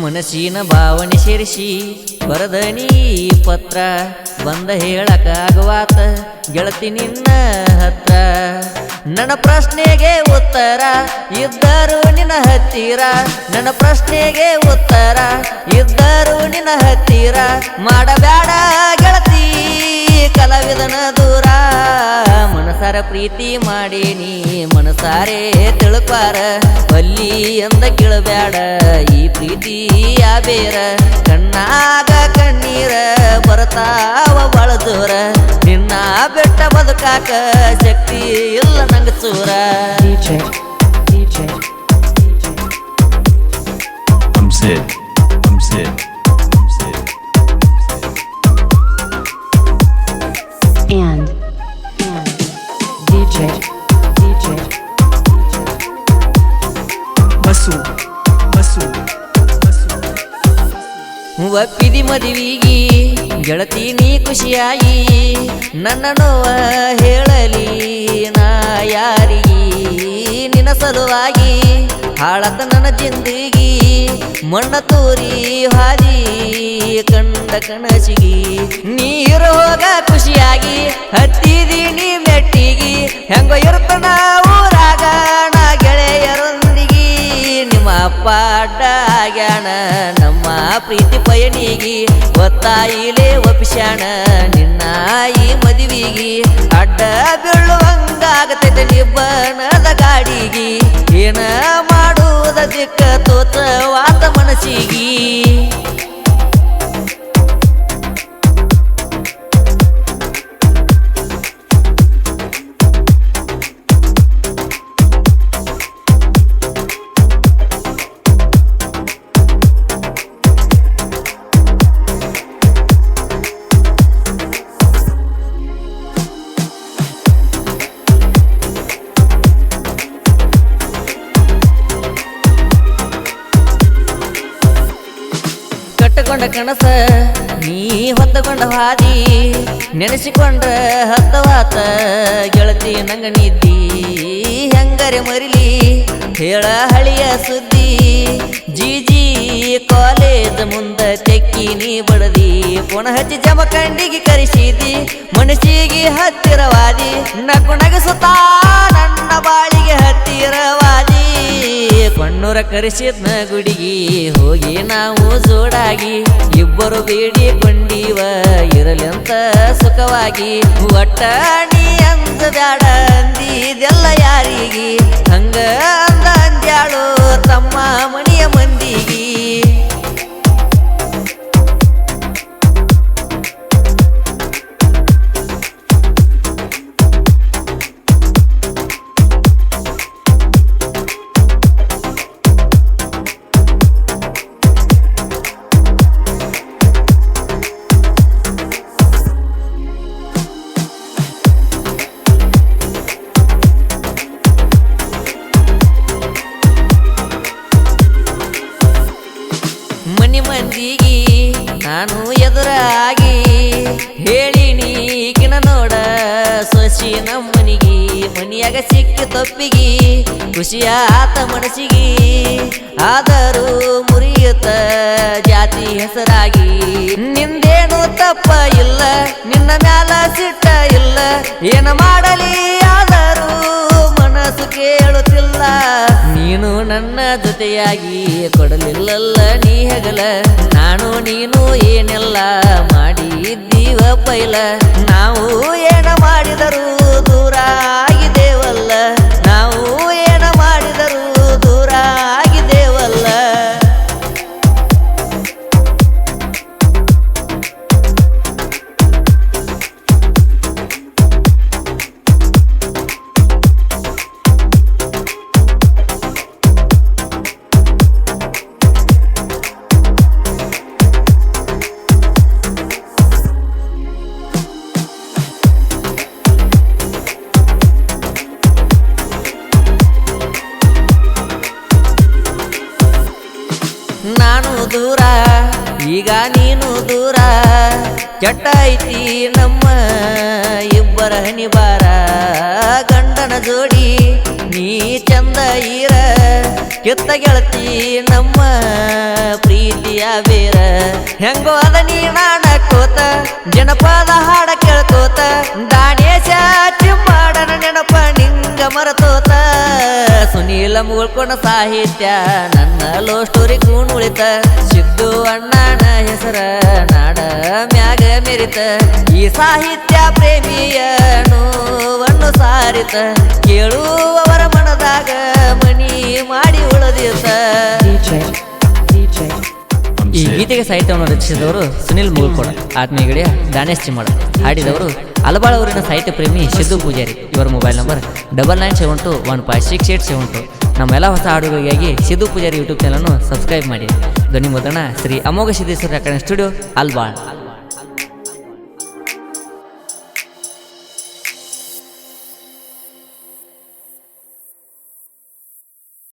ಮನಸ್ಸಿನ ಭಾವನೆ ಸೇರಿಸಿ ಬರದನಿ ಪತ್ರ ಬಂದ ಹೇಳಕ್ಕಾಗವಾತ ಗೆಳತಿ ನಿನ್ನ ಹತ್ರ ನನ್ನ ಪ್ರಶ್ನೆಗೆ ಉತ್ತರ ಇದ್ದರು ನಿನ್ನ ಹತ್ತಿರ ನನ್ನ ಪ್ರಶ್ನೆಗೆ ಉತ್ತರ ಇದ್ದರು ನಿನ್ನ ಹತ್ತಿರ ಮಾಡಬೇಡ ಗೆಳತಿ ಕಲಾವಿದನ ದೂರ ಮನಸಾರ ಪ್ರೀತಿ ಮಾಡೇನಿ ಮನಸಾರೆ ತಿಳ್ಪಾರ ಬಲ್ಲಿ ಅಂದ ಕೇಳಬೇಡ ಈ ಪ್ರೀತಿ ಬೇರ ಕಣ್ಣಾಗ ಕಣ್ಣೀರ ಬರ್ತಾವ ಬಾಳ ಜೋರ ನಿನ್ನ ಬೆಟ್ಟ ಬದುಕಾಕ ಶಕ್ತಿ ಇಲ್ಲ ನಂಗ ಚೂರ I'm Sid. I'm Sid. I'm Sid. And DJ Masu. Masu. ಒಪ್ಪಿದಿ ಮದುವಿಗಿ ಗೆಳತಿ ನೀ ಖುಷಿಯಾಗಿ ನನ್ನ ನೋವ ಹೇಳಲಿ ನಾ ಯಾರಿಗಿ ನಿನ್ನ ಸಲುವಾಗಿ ಹಾಳತ ನನ್ನ ಜಿಂದಗಿ ಮಣ್ಣ ತೋರಿ ಹಾದಿ ಕಂಡ ಕನಸಿಗಿ ನೀರು ಹೋಗ ಖುಷಿಯಾಗಿ ಹತ್ತಿದೀನಿ ಮೆಟ್ಟಿಗಿ ಹೆಂಗ ಇರ್ತನ ಊರಾಗ ನಾ ಗೆಳೆಯರೊಂದಿಗಿ ನಿಮ್ಮ ಅಪ್ಪ ಅಡ್ಡ ಆಗ್ಯಾಣ ನಮ್ಮ ಪ್ರೀತಿ ಪಯಣಿಗಿ ಒತ್ತಾಯಿಲೆ ಒಪ್ಪಿಸ್ಯಾಣ ನಿನ್ನ ಈ ಮದುವಿಗಿ ಅಡ್ಡ ಬೀಳುವಂಗಾಗತೈತೆ ನಿಬ್ಬನದ ಗಾಡಿಗಿ ಏನ ಮಾಡುವುದ ದಿಕ್ಕ ತೋಚವಾತ ಮನಸ್ಸಿಗಿ ಕಟ್ಟಕೊಂಡ ಕನಸ ನೀ ಹೊತ್ತಕೊಂಡ ಹಾದಿ ನೆನೆಸಿಕೊಂಡ್ರ ಹತ್ತವಾತ ಗೆಳತಿ ನಂಗ ನಿದ್ದಿ ಹೆಂಗರೆ ಮರಿಲಿ ಹೇಳ ಹಳಿಯ ಸುದ್ದಿ ಜಿಜಿ ಕಾಲೇಜ್ ಮುಂದ ತೆಕ್ಕಿ ನೀ ಬಡದಿ ಪುಣ ಹಚ್ಚಿ ಜಮಖಂಡಿಗೆ ಕರೆಸಿದಿ ಮನಸ್ಸಿಗೆ ಹತ್ತಿರವಾದಿ ನಗು ನಗಸುತ್ತಾ ನನ್ನ ಬಾಳಿಗೆ ಹತ್ತಿರವಾದಿ ಕಣ್ಣೂರ ಕರೆಸಿದ್ನ ಗುಡಿಗಿ ಹೋಗಿ ನಾವು ಜೋಡಾಗಿ ಇಬ್ಬರು ಬೇಡಿಕೊಂಡೀವ ಇರಲಿ ಅಂತ ಸುಖವಾಗಿ ಒಟ್ಟ ನೀ ಅಂದ ಬ್ಯಾಡ ಅಂದಿದೆಲ್ಲ ಯಾರಿಗಿ ಹಂಗ ಅಂದ ಅಂದ್ಯಾಳು ತಮ್ಮ ಮನೆಯ ಮಂದಿಗಿ ಮನಿ ಮಂದಿಗಿ ನಾನು ಎದುರಾಗಿ ಹೇಳಿನಿ ಈಗಿನ ನೋಡ ಸೊಸಿ ನಮ್ಮನಿಗಿ ಮನಿಯಾಗ ಸಿಕ್ಕಿ ತಪ್ಪಿಗಿ ಖುಷಿಯಾತ ಮನಸ್ಸಿಗಿ ಆದರೂ ಮುರಿಯುತ್ತ ಜಾತಿ ಹೆಸರಾಗಿ ನಿಂದೇನು ತಪ್ಪ ಇಲ್ಲ ನಿನ್ನ ಮ್ಯಾಲ ಸಿಟ್ಟ ಇಲ್ಲ ಏನ ಮಾಡಲಿ ಆದರೂ ಮನಸ್ಸು ಕೇಳುತ್ತಿಲ್ಲ ನೀನು ನನ್ನ ಜೊತೆಯಾಗಿ ಕೊಡಲಿಲ್ಲಲ್ಲ ನೀ ಹೆಗಲ ನಾನು ನೀನು ಏನೆಲ್ಲ ಮಾಡಿದ್ದೀವ ಪೈಲ ನಾವು ಏನ ಮಾಡಿದರೂ ದೂರ ಆಗಿದ್ದೇವಲ್ಲ ನಾವು ಏನ ಮಾಡಿದರೂ ದೂರ ಆಗಿದ್ದೇವಲ್ಲ ನಾನು ದೂರ ಈಗ ನೀನು ದೂರ ಕೆಟ್ಟ ಐತಿ ನಮ್ಮ ಇಬ್ಬರ ಒಬ್ಬರ ಹನಿ ಬಾರ ಗಂಡನ ಜೋಡಿ ನೀ ಚಂದ ಈರ ಕೆತ್ತ ಗೆಳತಿ ನಮ್ಮ ಪ್ರೀತಿಯ ಬೇರ ಹೆಂಗೋ ಅದ ನೀ ನಾಡಕೋತ ಜನಪದ ಹಾಡ ಕೇಳ್ಕೋತ ದಾನೇಶ ಚಿಮ್ಮಾಡನ ನೆನಪ ನಿಂಗ ಮರತೋತ ಸುನೀಲ ಮುಳ್ಕೊಂಡ ಸಾಹಿತ್ಯ ನನ್ನ ಲೋ ಸ್ಟೋರಿ ಕೂಣುಳಿತ ಸಿದ್ದು ಅಣ್ಣನ ಹೆಸರ ನಾಡ ಮ್ಯಾಗ ಮೆರಿತ ಈ ಸಾಹಿತ್ಯ ಪ್ರೇಮಿಯ ನೋವನ್ನು ಸಾರಿತ ಕೇಳುವವರ ಮನದಾಗ ಮನಿ ಮಾಡಿ ಉಳದಿತ ಈ ಗೀತೆಗೆ ಸಾಹಿತ್ಯವನ್ನು ರಚಿಸಿದವರು ಸುನಿಲ್ ಮುಳ್ಕೋಡ, ಆತ್ಮೀಯ ಗೆಳೆಯ ದಾನೇಶ್ ಚಿಮ್ಮಡ, ಹಾಡಿದವರು ಅಲಬಾಳ ಊರಿನ ಸಾಹಿತ್ಯ ಪ್ರೇಮಿ ಸಿದ್ದು ಪೂಜಾರಿ. ಇವರ ಮೊಬೈಲ್ ನಂಬರ್ 9972156872. ನಮ್ಮೆಲ್ಲ ಹೊಸ ಹಾಡುಗಳಿಗಾಗಿ ಸಿದ್ದು ಪೂಜಾರಿ ಯೂಟ್ಯೂಬ್ ಚಾನಲನ್ನು ಸಬ್ಸ್ಕ್ರೈಬ್ ಮಾಡಿ. ಧ್ವನಿ ಮುದ್ರಣ ಶ್ರೀ ಅಮೋಘ ಸಿದ್ದೇಶ್ವರ ರೆಕಾರ್ಡಿಂಗ್ ಸ್ಟುಡಿಯೋ, ಅಲ್ಬಾಳ್.